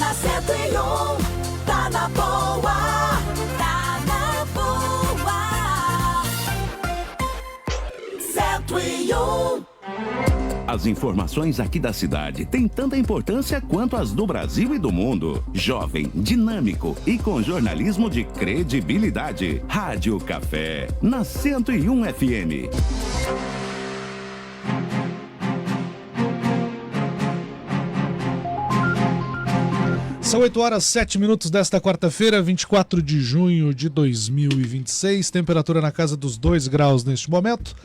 na 101, tá na boa, tá na boa. 101. As informações aqui da cidade têm tanta importância quanto as do Brasil e do mundo. Jovem, dinâmico e com jornalismo de credibilidade. Rádio Café, na 101 FM. São 8h07 desta quarta-feira, 24 de junho de 2026. Temperatura na casa dos 2 graus neste momento.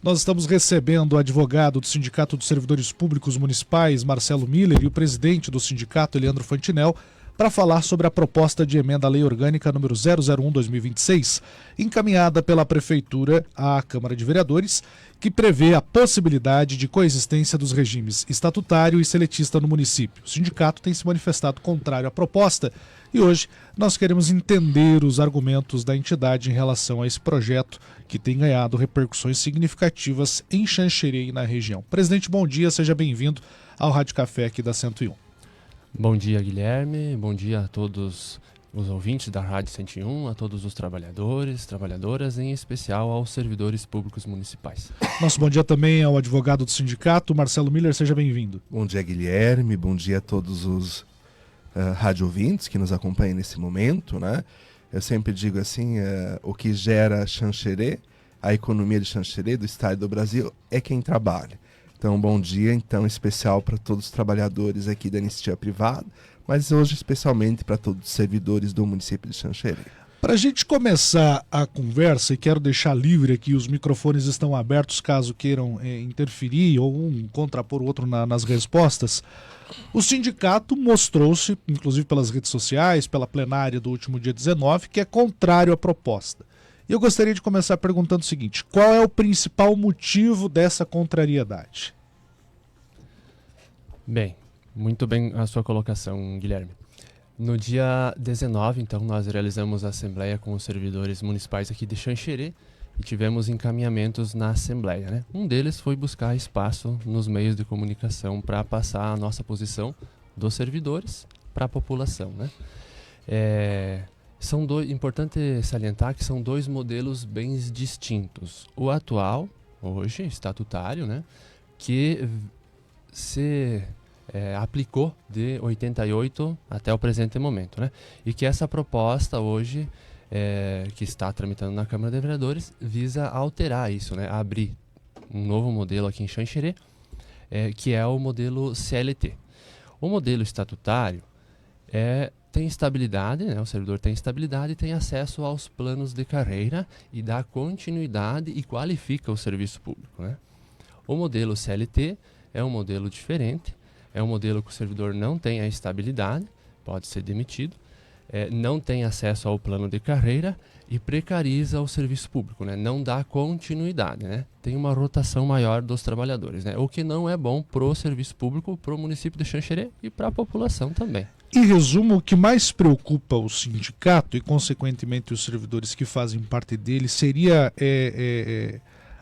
Nós estamos recebendo o advogado do Sindicato dos Servidores Públicos Municipais, Marcelo Miller, e o presidente do sindicato, Leandro Fantinel, para falar sobre a proposta de emenda à Lei Orgânica número 001/2026, encaminhada pela Prefeitura à Câmara de Vereadores, que prevê a possibilidade de coexistência dos regimes estatutário e seletista no município. O sindicato tem se manifestado contrário à proposta e hoje nós queremos entender os argumentos da entidade em relação a esse projeto que tem ganhado repercussões significativas em Xanxerê e na região. Presidente, bom dia, seja bem-vindo ao Rádio Café aqui da 101. Bom dia, Guilherme, bom dia a todos os ouvintes da Rádio 101, a todos os trabalhadores, trabalhadoras, em especial aos servidores públicos municipais. Nosso bom dia também ao advogado do sindicato, Marcelo Miller, seja bem-vindo. Bom dia, Guilherme, bom dia a todos os rádio ouvintes que nos acompanham nesse momento, né? Eu sempre digo assim, o que gera Xanxerê, a economia de Xanxerê, do estado e do Brasil, é quem trabalha. Então, bom dia, então, especial para todos os trabalhadores aqui da Anistia Privada, mas hoje especialmente para todos os servidores do município de Xanxerê. Para a gente começar a conversa, e quero deixar livre aqui, os microfones estão abertos caso queiram interferir ou um contrapor o outro nas respostas. O sindicato mostrou-se, inclusive pelas redes sociais, pela plenária do último dia 19, que é contrário à proposta. E eu gostaria de começar perguntando o seguinte: qual é o principal motivo dessa contrariedade? Bem, muito bem a sua colocação, Guilherme. No dia 19, então, nós realizamos a assembleia com os servidores municipais aqui de Xanxerê e tivemos encaminhamentos na assembleia, né? Um deles foi buscar espaço nos meios de comunicação para passar a nossa posição dos servidores para a população, né? Importante salientar que são dois modelos bem distintos. O atual, hoje, estatutário, né, que se aplicou de 88 até o presente momento, né, e que essa proposta hoje, que está tramitando na Câmara de Vereadores, visa alterar isso, né, abrir um novo modelo aqui em Xanxerê, que é o modelo CLT. O modelo estatutário tem estabilidade, né? O servidor tem estabilidade e tem acesso aos planos de carreira e dá continuidade e qualifica o serviço público, né? O modelo CLT é um modelo diferente, é um modelo que o servidor não tem a estabilidade, pode ser demitido, não tem acesso ao plano de carreira e precariza o serviço público, né? Não dá continuidade, né? Tem uma rotação maior dos trabalhadores, né? O que não é bom para o serviço público, para o município de Xanxerê e para a população também. Em resumo, o que mais preocupa o sindicato e, consequentemente, os servidores que fazem parte dele seria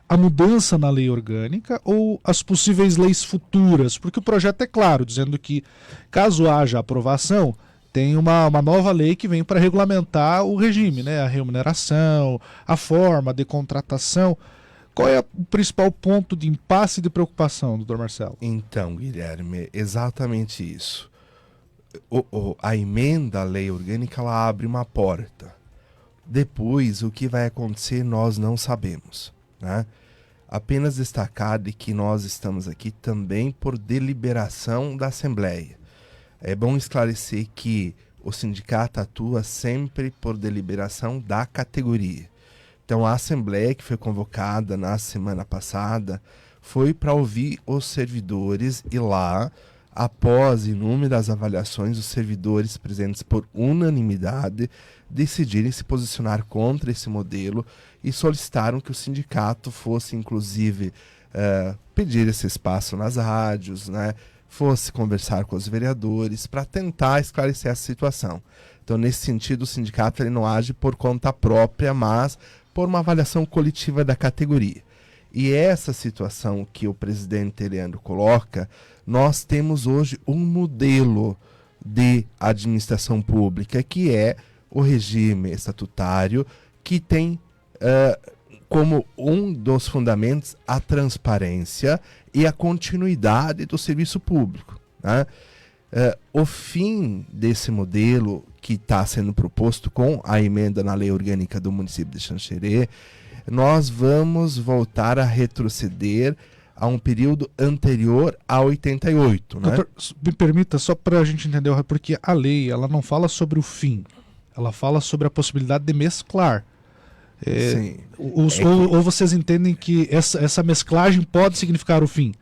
a mudança na lei orgânica ou as possíveis leis futuras? Porque o projeto é claro, dizendo que, caso haja aprovação, tem uma nova lei que vem para regulamentar o regime, né? A remuneração, a forma de contratação. Qual é o principal ponto de impasse e de preocupação, doutor Marcelo? Então, Guilherme, exatamente isso. A emenda à lei orgânica, ela abre uma porta. Depois, o que vai acontecer, nós não sabemos, né? Apenas destacar de que nós estamos aqui também por deliberação da Assembleia. É bom esclarecer que o sindicato atua sempre por deliberação da categoria. Então, a Assembleia que foi convocada na semana passada foi para ouvir os servidores e lá, após inúmeras avaliações, os servidores presentes por unanimidade decidirem se posicionar contra esse modelo e solicitaram que o sindicato fosse, inclusive, pedir esse espaço nas rádios, né? Fosse conversar com os vereadores para tentar esclarecer essa situação. Então, nesse sentido, o sindicato ele não age por conta própria, mas por uma avaliação coletiva da categoria. E essa situação que o presidente Leandro coloca, nós temos hoje um modelo de administração pública, que é o regime estatutário, que tem como um dos fundamentos a transparência e a continuidade do serviço público, né? O fim desse modelo que está sendo proposto com a emenda na lei orgânica do município de Xanxerê, nós vamos voltar a retroceder a um período anterior a 88. Né? Doutor, me permita, só para a gente entender, porque a lei ela não fala sobre o fim, ela fala sobre a possibilidade de mesclar. Sim. Ou vocês entendem que essa mesclagem pode significar o fim?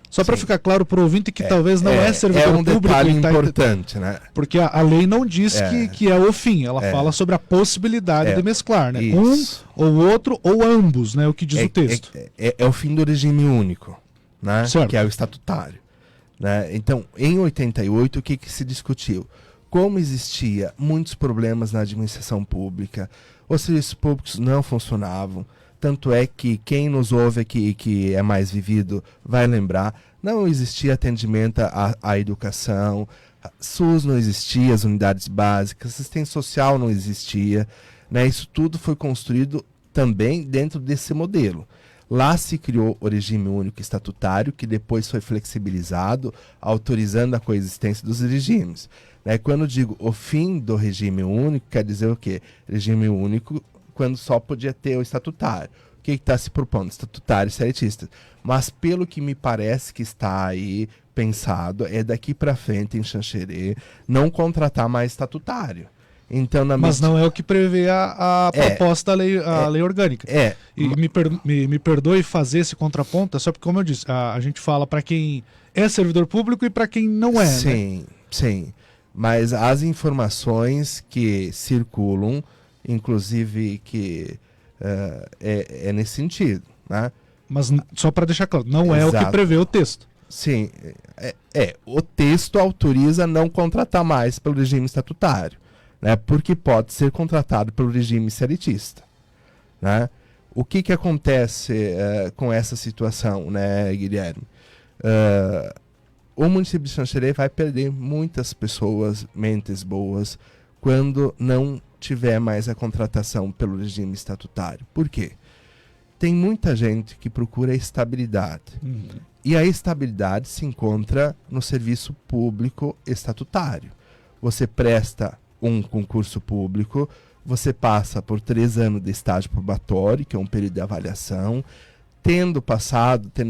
Só para ficar claro para o ouvinte que talvez não é servidor um público. Detalhe importante, né? Porque a lei não diz que é o fim, ela fala sobre a possibilidade de mesclar, né? Isso. Um ou outro ou ambos, né? O que diz o texto. É o fim do regime único, né? Certo. Que é o estatutário. Né? Então, em 88, o que se discutiu? Como existia muitos problemas na administração pública, os serviços públicos não funcionavam. Tanto é que quem nos ouve aqui, que é mais vivido, vai lembrar, não existia atendimento à educação, SUS não existia, as unidades básicas, assistência social não existia, né? Isso tudo foi construído também dentro desse modelo. Lá se criou o regime único estatutário, que depois foi flexibilizado, autorizando a coexistência dos regimes. Né? Quando eu digo o fim do regime único, quer dizer o quê? Regime único quando só podia ter o estatutário. O que está se propondo? Estatutário e seletista. Mas pelo que me parece que está aí pensado, é daqui para frente em Xanxerê não contratar mais estatutário. Então, mas não é o que prevê a proposta da lei orgânica. E me perdoe fazer esse contraponto, só porque, como eu disse, a gente fala para quem é servidor público e para quem não é. Sim, né? Sim. Mas as informações que circulam, inclusive que é nesse sentido, né? Mas só para deixar claro, não é o que prevê o texto. Sim, o texto autoriza não contratar mais pelo regime estatutário, né? Porque pode ser contratado pelo regime seletista, né? O que acontece com essa situação, né, Guilherme? O município de Xanxerê vai perder muitas pessoas, mentes boas, quando não tiver mais a contratação pelo regime estatutário. Por quê? Tem muita gente que procura estabilidade. E a estabilidade se encontra no serviço público estatutário. Você presta um concurso público, você passa por 3 anos de estágio probatório, que é um período de avaliação, tendo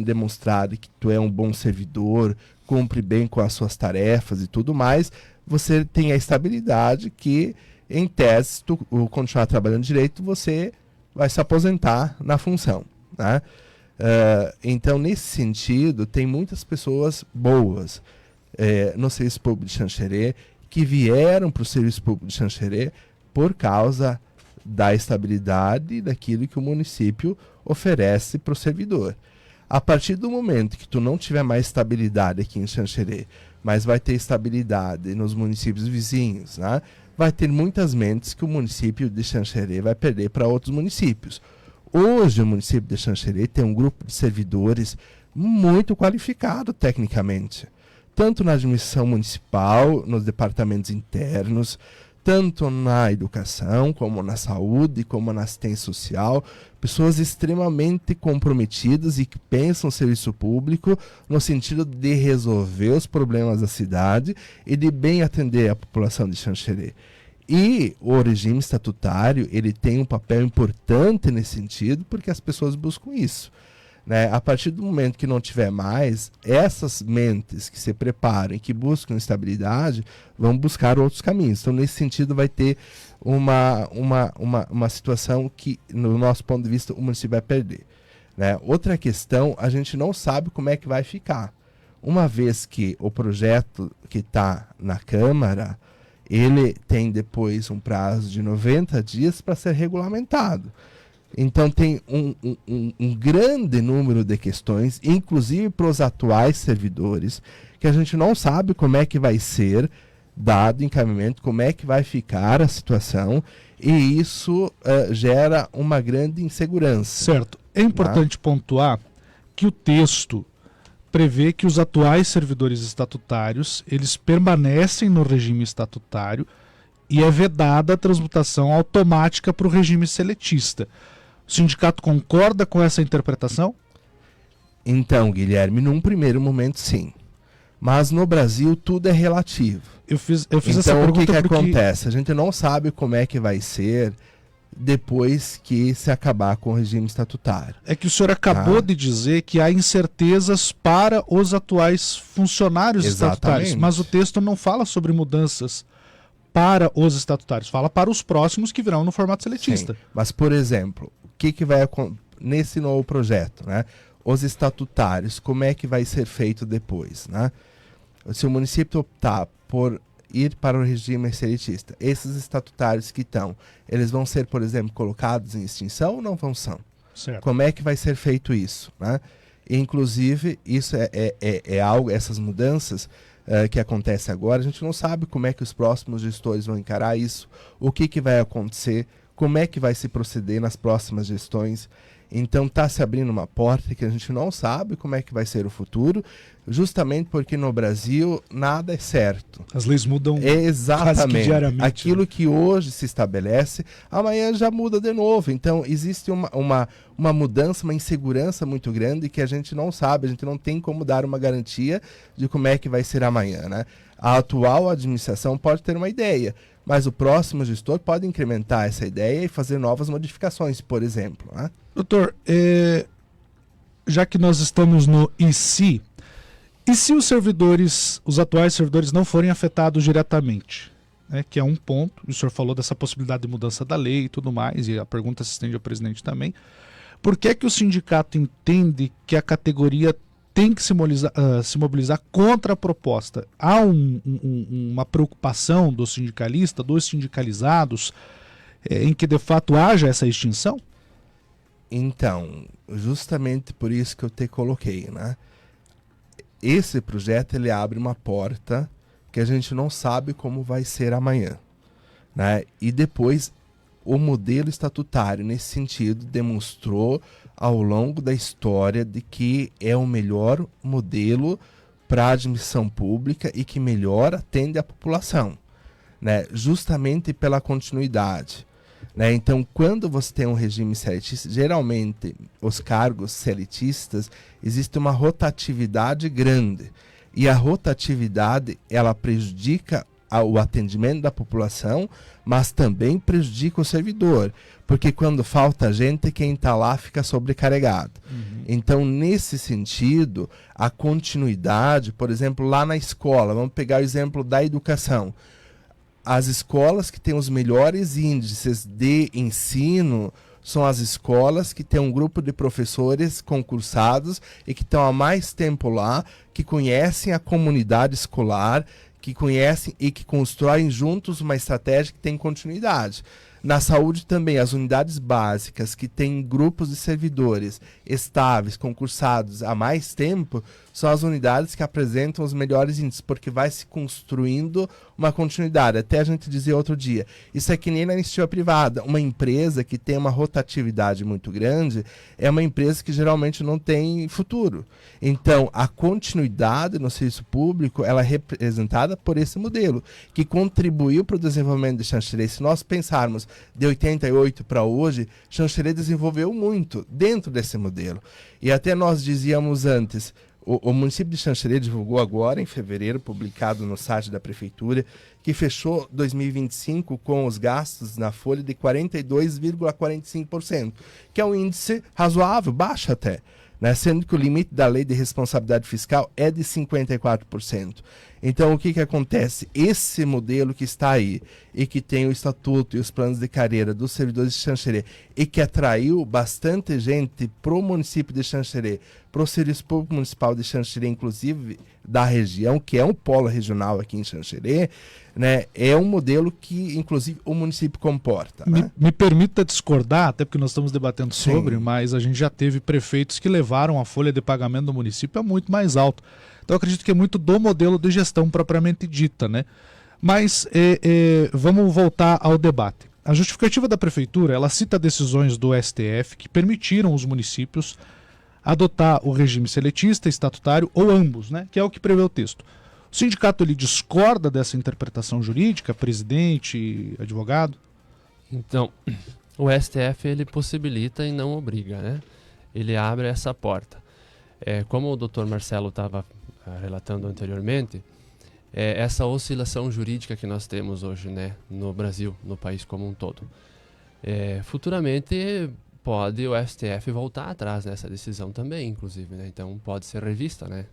demonstrado que tu é um bom servidor, cumpre bem com as suas tarefas e tudo mais, você tem a estabilidade que, em tese, se tu continuar trabalhando direito, você vai se aposentar na função, né? Então, nesse sentido, tem muitas pessoas boas no Serviço Público de Xanxerê que vieram para o Serviço Público de Xanxerê por causa da estabilidade daquilo que o município oferece para o servidor. A partir do momento que tu não tiver mais estabilidade aqui em Xanxerê, mas vai ter estabilidade nos municípios vizinhos, né? Vai ter muitas mentes que o município de Xanxerê vai perder para outros municípios. Hoje o município de Xanxerê tem um grupo de servidores muito qualificado tecnicamente, tanto na administração municipal, nos departamentos internos, tanto na educação, como na saúde, como na assistência social, pessoas extremamente comprometidas e que pensam o serviço público no sentido de resolver os problemas da cidade e de bem atender a população de Xanxerê. E o regime estatutário, ele tem um papel importante nesse sentido, porque as pessoas buscam isso. Né? A partir do momento que não tiver mais, essas mentes que se preparam e que buscam estabilidade vão buscar outros caminhos. Então, nesse sentido, vai ter uma situação que, no nosso ponto de vista, o município vai perder. Né? Outra questão, a gente não sabe como é que vai ficar. Uma vez que o projeto que está na Câmara, ele tem depois um prazo de 90 dias para ser regulamentado. Então tem um grande número de questões, inclusive para os atuais servidores, que a gente não sabe como é que vai ser dado encaminhamento, como é que vai ficar a situação, e isso gera uma grande insegurança. Certo. É importante pontuar que o texto prevê que os atuais servidores estatutários, eles permanecem no regime estatutário e é vedada a transmutação automática para o regime seletista. O sindicato concorda com essa interpretação? Então, Guilherme, num primeiro momento, sim. Mas no Brasil tudo é relativo. Eu fiz essa Então, o pergunta que porque... acontece? A gente não sabe como é que vai ser depois que se acabar com o regime estatutário. É que o senhor acabou de dizer que há incertezas para os atuais funcionários estatutários, mas o texto não fala sobre mudanças para os estatutários, fala para os próximos que virão no formato seletista. Sim, mas, por exemplo, o que vai acontecer nesse novo projeto, né? Os estatutários, como é que vai ser feito depois, né? Se o município optar por ir para o regime seletista, esses estatutários que estão, eles vão ser, por exemplo, colocados em extinção ou não vão são? Certo. Como é que vai ser feito isso, né? Inclusive, isso é algo, essas mudanças que acontecem agora, a gente não sabe como é que os próximos gestores vão encarar isso, o que vai acontecer, como é que vai se proceder nas próximas gestões. Então está se abrindo uma porta que a gente não sabe como é que vai ser o futuro, justamente porque no Brasil nada é certo. As leis mudam quase que Exatamente. diariamente. Aquilo que hoje se estabelece, amanhã já muda de novo. Então existe uma mudança, uma insegurança muito grande que a gente não sabe, a gente não tem como dar uma garantia de como é que vai ser amanhã, né? A atual administração pode ter uma ideia, mas o próximo gestor pode incrementar essa ideia e fazer novas modificações, por exemplo, né? Doutor, já que nós estamos no e se os servidores, os atuais servidores não forem afetados diretamente, né, que é um ponto, o senhor falou dessa possibilidade de mudança da lei e tudo mais, e a pergunta se estende ao presidente também, por que é que o sindicato entende que a categoria tem que se mobilizar contra a proposta? Há uma preocupação do sindicalista, dos sindicalizados, em que de fato haja essa extinção? Então, justamente por isso que eu te coloquei, né? Esse projeto, ele abre uma porta que a gente não sabe como vai ser amanhã, né? E depois, o modelo estatutário, nesse sentido, demonstrou ao longo da história de que é o melhor modelo para a admissão pública e que melhor atende a população, né? Justamente pela continuidade. Né? Então, quando você tem um regime seletista, geralmente os cargos seletistas, existe uma rotatividade grande. E a rotatividade, ela prejudica o atendimento da população, mas também prejudica o servidor. Porque quando falta gente, quem está lá fica sobrecarregado. Então, nesse sentido, a continuidade, por exemplo, lá na escola, vamos pegar o exemplo da educação. As escolas que têm os melhores índices de ensino são as escolas que têm um grupo de professores concursados e que estão há mais tempo lá, que conhecem a comunidade escolar, que conhecem e que constroem juntos uma estratégia que tem continuidade. Na saúde também, as unidades básicas que têm grupos de servidores estáveis, concursados há mais tempo, são as unidades que apresentam os melhores índices, porque vai se construindo uma continuidade. Até a gente dizia outro dia, isso é que nem na iniciativa privada. Uma empresa que tem uma rotatividade muito grande é uma empresa que geralmente não tem futuro. Então, a continuidade no serviço público, ela é representada por esse modelo, que contribuiu para o desenvolvimento de Xanxerê. Se nós pensarmos de 88 para hoje, Xanxerê desenvolveu muito dentro desse modelo. E até nós dizíamos antes, o município de Xanxerê divulgou agora, em fevereiro, publicado no site da prefeitura, que fechou 2025 com os gastos na folha de 42,45%, que é um índice razoável, baixo até, né? Sendo que o limite da lei de responsabilidade fiscal é de 54%. Então, o que acontece? Esse modelo que está aí e que tem o estatuto e os planos de carreira dos servidores de Xanxerê e que atraiu bastante gente para o município de Xanxerê, para o Serviço Público Municipal de Xanxerê, inclusive da região, que é um polo regional aqui em Xanxerê, né? É um modelo que, inclusive, o município comporta. Né? Me permita discordar, até porque nós estamos debatendo Sim. sobre, mas a gente já teve prefeitos que levaram a folha de pagamento do município a muito mais alto. Então eu acredito que é muito do modelo de gestão propriamente dita, né? Mas vamos voltar ao debate. A justificativa da prefeitura, ela cita decisões do STF que permitiram os municípios adotar o regime seletista, estatutário ou ambos, né? Que é o que prevê o texto. O sindicato ele discorda dessa interpretação jurídica, presidente, advogado? Então, o STF ele possibilita e não obriga, né? Ele abre essa porta. Como o Dr. Marcelo estava relatando anteriormente, essa oscilação jurídica que nós temos hoje, né, no Brasil, no país como um todo. Futuramente pode o STF voltar atrás nessa decisão também, inclusive, né? Então pode ser revista, né?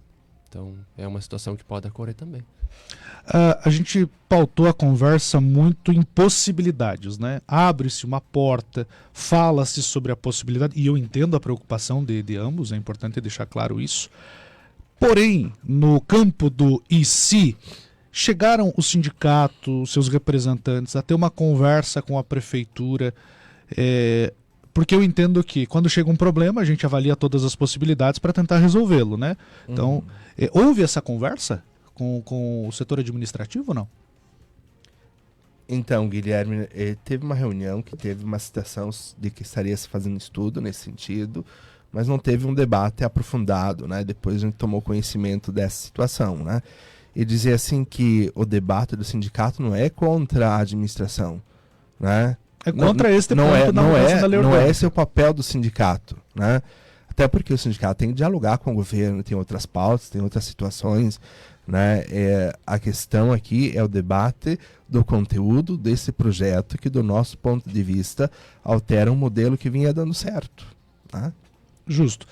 Então é uma situação que pode ocorrer também. A gente pautou a conversa muito em possibilidades, né? Abre-se uma porta, fala-se sobre a possibilidade, e eu entendo a preocupação de ambos, é importante deixar claro isso. Porém, no campo do e se, chegaram o sindicato, seus representantes, a ter uma conversa com a prefeitura, porque eu entendo que quando chega um problema, a gente avalia todas as possibilidades para tentar resolvê-lo, né? Então, houve essa conversa com o setor administrativo ou não? Então, Guilherme, teve uma reunião que teve uma citação de que estaria se fazendo estudo nesse sentido, mas não teve um debate aprofundado, né? Depois a gente tomou conhecimento dessa situação, né? E dizer assim que o debate do sindicato não é contra a administração, né? É contra este não ponto da mudança da lei não orgânica. é esse o papel do sindicato, né? Até porque o sindicato tem que dialogar com o governo, tem outras pautas, tem outras situações, né? A questão aqui é o debate do conteúdo desse projeto que, do nosso ponto de vista, altera um modelo que vinha dando certo, né? Justo.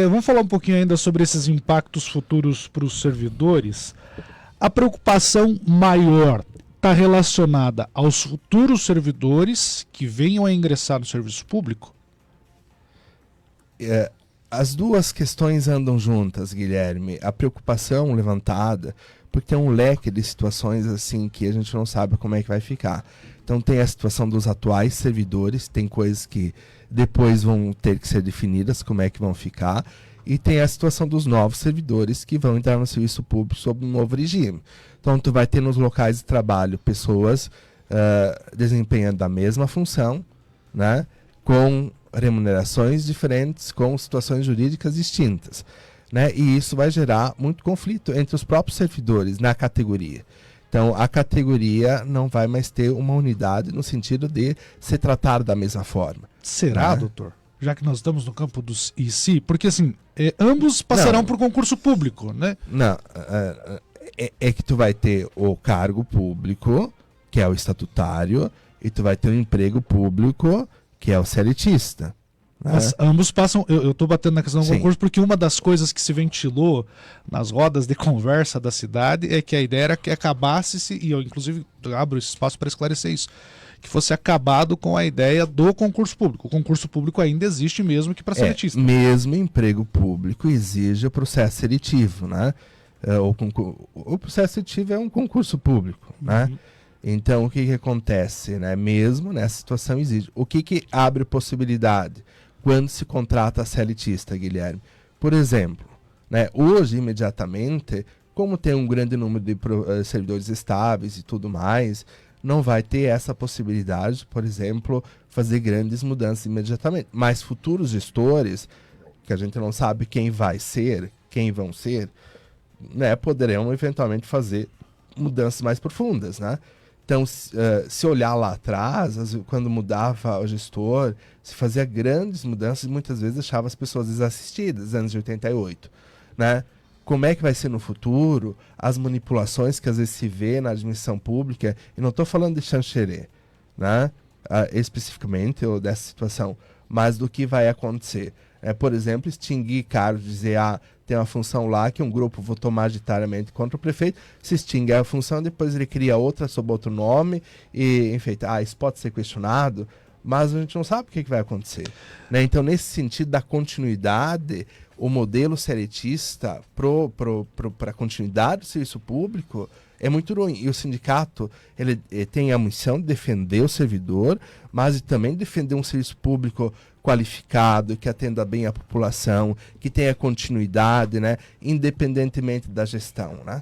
Vamos falar um pouquinho ainda sobre esses impactos futuros para os servidores. A preocupação maior está relacionada aos futuros servidores que venham a ingressar no serviço público? As duas questões andam juntas, Guilherme. A preocupação levantada, porque tem um leque de situações assim que a gente não sabe como é que vai ficar. Então tem a situação dos atuais servidores, tem coisas que depois vão ter que ser definidas como é que vão ficar, e tem a situação dos novos servidores que vão entrar no serviço público sob um novo regime. Então tu vai ter nos locais de trabalho pessoas desempenhando a mesma função, né, com remunerações diferentes, com situações jurídicas distintas, né, e isso vai gerar muito conflito entre os próprios servidores na categoria. Então, a categoria não vai mais ter uma unidade no sentido de se tratar da mesma forma. Será, doutor? Já que nós estamos no campo dos e se, porque assim, ambos passarão por concurso público, né? Não, é que tu vai ter o cargo público, que é o estatutário, e tu vai ter o emprego público, que é o seletista. Né? Mas ambos passam. Eu estou batendo na questão do Sim. concurso porque uma das coisas que se ventilou nas rodas de conversa da cidade é que a ideia era que acabasse-se, e eu inclusive abro esse espaço para esclarecer isso, que fosse acabado com a ideia do concurso público. O concurso público ainda existe mesmo que para seletista. Mesmo emprego público exige o processo seletivo, né? O processo seletivo é um concurso público, né? Então, o que acontece, né? Mesmo nessa situação exige. O que abre possibilidade quando se contrata seletista, Guilherme? Por exemplo, né? Hoje, imediatamente, como tem um grande número de servidores estáveis e tudo mais, não vai ter essa possibilidade, por exemplo, fazer grandes mudanças imediatamente. Mas futuros gestores, que a gente não sabe quem vai ser, quem vão ser, né, poderão eventualmente fazer mudanças mais profundas, né? Então, se olhar lá atrás, quando mudava o gestor, se fazia grandes mudanças e muitas vezes deixava as pessoas desassistidas, anos de 88, né? Como é que vai ser no futuro, as manipulações que às vezes se vê na administração pública, e não estou falando de chancherê, né? Especificamente ou dessa situação, mas do que vai acontecer. Por exemplo, extinguir cargos, dizer, tem uma função lá que um grupo votou majoritariamente contra o prefeito, se extingue a função, depois ele cria outra sob outro nome, e enfim, isso pode ser questionado, mas a gente não sabe o que vai acontecer, né? Então, nesse sentido da continuidade, o modelo seletista para a continuidade do serviço público é muito ruim. E o sindicato ele tem a missão de defender o servidor, mas também defender um serviço público qualificado, que atenda bem a população, que tenha continuidade, né, independentemente da gestão, né?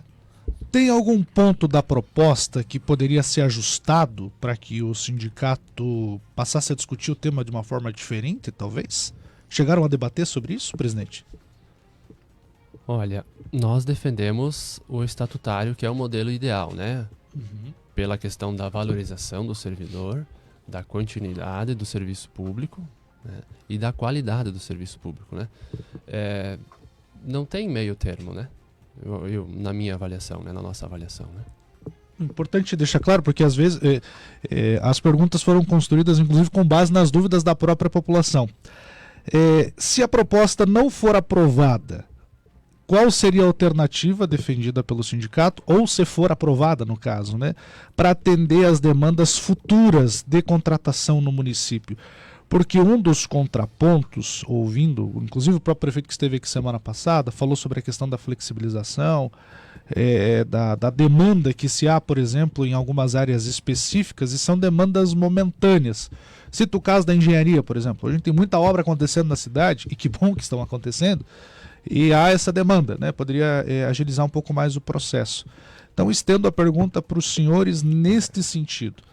Tem algum ponto da proposta que poderia ser ajustado para que o sindicato passasse a discutir o tema de uma forma diferente, talvez? Chegaram a debater sobre isso, presidente? Olha, nós defendemos o estatutário, que é o modelo ideal, né? Pela questão da valorização do servidor, da continuidade do serviço público, né? E da qualidade do serviço público, né? Não tem meio termo, né? Na minha avaliação, né? Na nossa avaliação, né? Importante deixar claro, porque às vezes as perguntas foram construídas inclusive com base nas dúvidas da própria população. Se a proposta não for aprovada, qual seria a alternativa defendida pelo sindicato, ou se for aprovada no caso, né, para atender às demandas futuras de contratação no município? Porque um dos contrapontos, ouvindo, inclusive o próprio prefeito que esteve aqui semana passada, falou sobre a questão da flexibilização, da demanda que se há, por exemplo, em algumas áreas específicas, e são demandas momentâneas. Cito o caso da engenharia, por exemplo. A gente tem muita obra acontecendo na cidade, e que bom que estão acontecendo, e há essa demanda, né? Poderia agilizar um pouco mais o processo. Então, estendo a pergunta para os senhores neste sentido.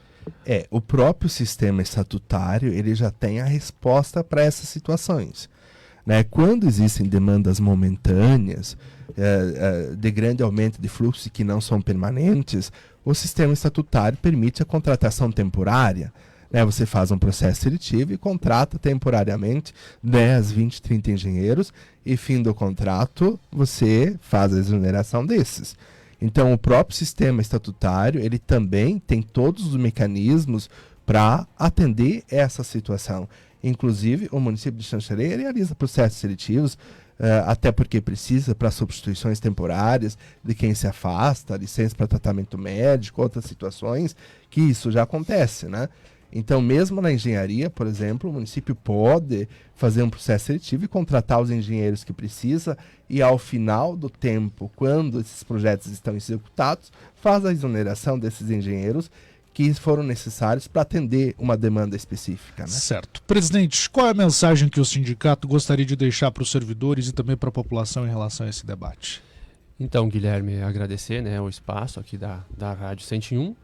O próprio sistema estatutário, ele já tem a resposta para essas situações, né? Quando existem demandas momentâneas, de grande aumento de fluxo que não são permanentes, o sistema estatutário permite a contratação temporária, né? Você faz um processo seletivo e contrata temporariamente 10, 20, 30 engenheiros, e fim do contrato você faz a exoneração desses. Então, o próprio sistema estatutário, ele também tem todos os mecanismos para atender essa situação. Inclusive, o município de Xanxerê realiza processos seletivos, até porque precisa para substituições temporárias de quem se afasta, licença para tratamento médico, outras situações, que isso já acontece, né? Então, mesmo na engenharia, por exemplo, o município pode fazer um processo seletivo e contratar os engenheiros que precisa, e ao final do tempo, quando esses projetos estão executados, faz a exoneração desses engenheiros que foram necessários para atender uma demanda específica, né? Certo. Presidente, qual é a mensagem que o sindicato gostaria de deixar para os servidores e também para a população em relação a esse debate? Então, Guilherme, agradecer, né, o espaço aqui da Rádio 101,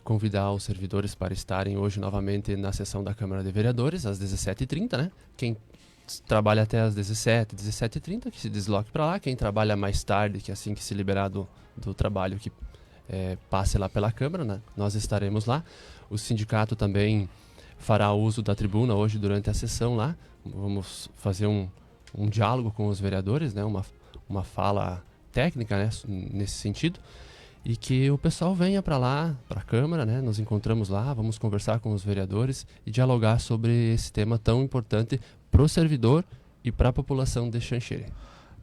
convidar os servidores para estarem hoje novamente na sessão da Câmara de Vereadores, às 17h30, né? Quem trabalha até às 17h30, que se desloque para lá. Quem trabalha mais tarde, que assim que se liberar do trabalho, que passe lá pela Câmara, né? Nós estaremos lá. O sindicato também fará uso da tribuna hoje durante a sessão lá. Vamos fazer um diálogo com os vereadores, né? Uma fala técnica, né? Nesse sentido. E que o pessoal venha para lá, para a Câmara, né? Nos encontramos lá, vamos conversar com os vereadores e dialogar sobre esse tema tão importante para o servidor e para a população de Xanxerê.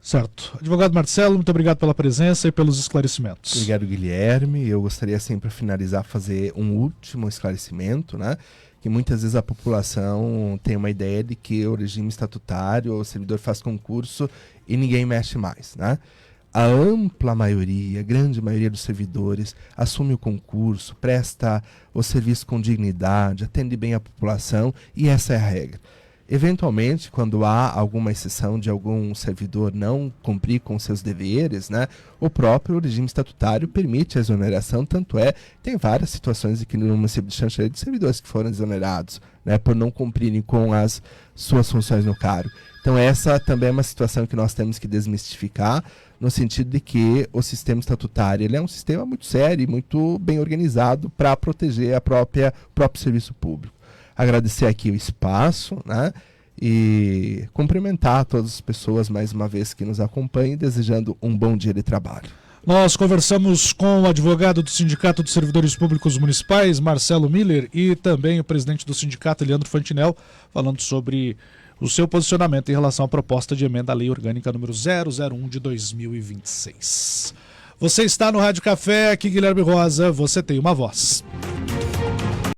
Certo. Advogado Marcelo, muito obrigado pela presença e pelos esclarecimentos. Obrigado, Guilherme. Eu gostaria, assim, para finalizar, fazer um último esclarecimento, né? Que muitas vezes a população tem uma ideia de que o regime estatutário, o servidor faz concurso e ninguém mexe mais, né? A ampla maioria, a grande maioria dos servidores assume o concurso, presta o serviço com dignidade, atende bem a população, e essa é a regra. Eventualmente, quando há alguma exceção de algum servidor não cumprir com seus deveres, né, o próprio regime estatutário permite a exoneração, tanto tem várias situações aqui no município de Xanxerê de servidores que foram exonerados, né, por não cumprirem com as suas funções no cargo. Então, essa também é uma situação que nós temos que desmistificar, no sentido de que o sistema estatutário, ele é um sistema muito sério e muito bem organizado para proteger o próprio serviço público. Agradecer aqui o espaço, né? E cumprimentar todas as pessoas mais uma vez que nos acompanham, desejando um bom dia de trabalho. Nós conversamos com o advogado do Sindicato dos Servidores Públicos Municipais, Marcelo Miller, e também o presidente do sindicato, Leandro Fantinel, falando sobre o seu posicionamento em relação à proposta de emenda à Lei Orgânica número 001 de 2026. Você está no Rádio Café, aqui Guilherme Rosa, você tem uma voz.